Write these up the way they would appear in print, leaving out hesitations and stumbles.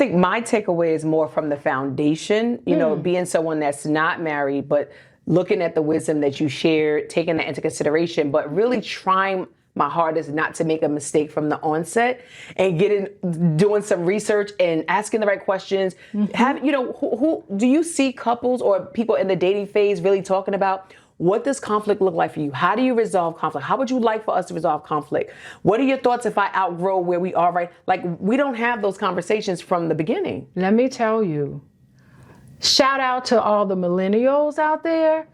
think my takeaway is more from the foundation, being someone that's not married, but looking at the wisdom that you shared, taking that into consideration, but really trying my hardest not to make a mistake from the onset, and doing some research and asking the right questions. Who do you see couples or people in the dating phase really talking about? What does conflict look like for you? How do you resolve conflict? How would you like for us to resolve conflict? What are your thoughts if I outgrow where we are right? Like, we don't have those conversations from the beginning. Let me tell you, shout out to all the millennials out there.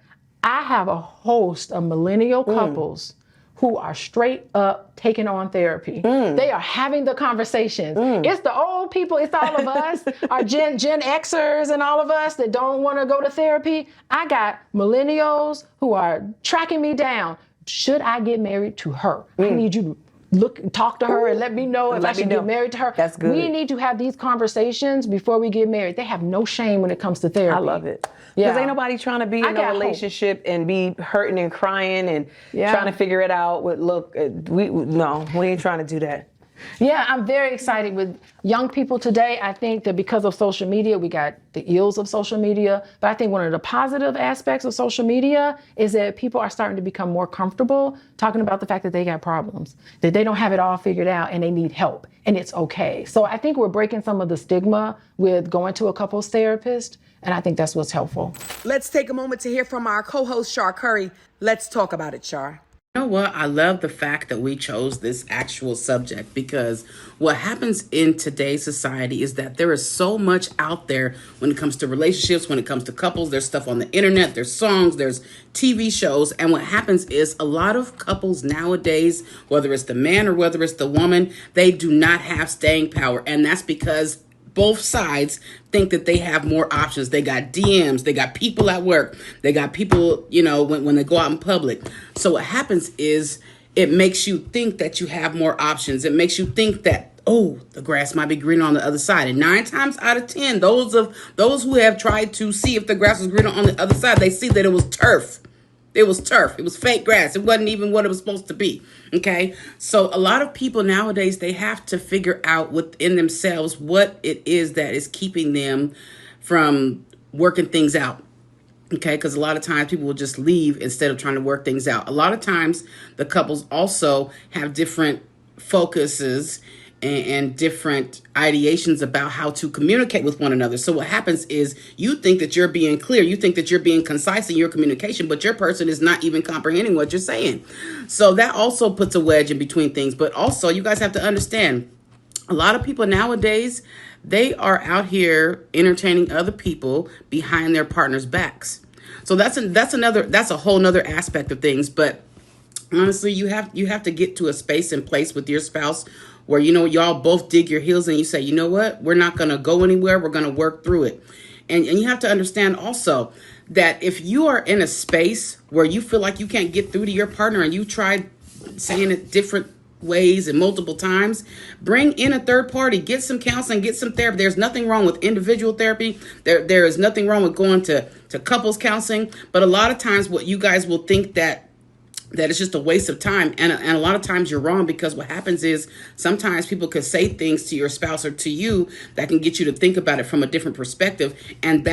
I have a host of millennial couples who are straight up taking on therapy. They are having the conversations. It's the old people, it's all of us, our Gen Xers and all of us that don't want to go to therapy. I got millennials who are tracking me down. Should I get married to her? I need you to talk to her and let me know if I should get married to her. That's good. We need to have these conversations before we get married. They have no shame when it comes to therapy. I love it. Because ain't nobody trying to be in a relationship and be hurting and crying and trying to figure it out. We ain't trying to do that. Yeah, I'm very excited with young people today. I think that because of social media, we got the ills of social media. But I think one of the positive aspects of social media is that people are starting to become more comfortable talking about the fact that they got problems, that they don't have it all figured out and they need help, and it's okay. So I think we're breaking some of the stigma with going to a couples therapist, and I think that's what's helpful. Let's take a moment to hear from our co-host, Shar Curry. Let's talk about it, Shar. You know what? I love the fact that we chose this actual subject, because what happens in today's society is that there is so much out there when it comes to relationships, when it comes to couples. There's stuff on the internet, there's songs, there's TV shows. And what happens is a lot of couples nowadays, whether it's the man or whether it's the woman, they do not have staying power. And that's because both sides think that they have more options. They got DMs, they got people at work, they got people, when they go out in public. So what happens is it makes you think that you have more options. It makes you think that, the grass might be greener on the other side. And 9 times out of 10, those who have tried to see if the grass was greener on the other side, they see that it was turf. It was turf. It was fake grass. It wasn't even what it was supposed to be. Okay. So a lot of people nowadays, they have to figure out within themselves what it is that is keeping them from working things out. Okay. Because a lot of times people will just leave instead of trying to work things out. A lot of times the couples also have different focuses and different ideations about how to communicate with one another. So what happens is you think that you're being clear, you think that you're being concise in your communication, but your person is not even comprehending what you're saying. So that also puts a wedge in between things. But also, you guys have to understand, a lot of people nowadays, they are out here entertaining other people behind their partners' backs. So that's a whole nother aspect of things. But honestly, you have to get to a space and place with your spouse where, y'all both dig your heels and you say, you know what, we're not going to go anywhere. We're going to work through it. And you have to understand also that if you are in a space where you feel like you can't get through to your partner and you tried saying it different ways and multiple times, bring in a third party, get some counseling, get some therapy. There's nothing wrong with individual therapy. There is nothing wrong with going to couples counseling. But a lot of times what you guys will think that it's just a waste of time. And a lot of times you're wrong, because what happens is sometimes people could say things to your spouse or to you that can get you to think about it from a different perspective. And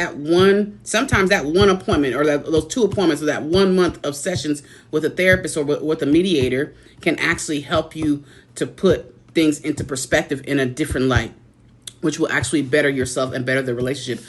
sometimes that one appointment or those 2 appointments or that 1 month of sessions with a therapist or with a mediator can actually help you to put things into perspective in a different light, which will actually better yourself and better the relationship.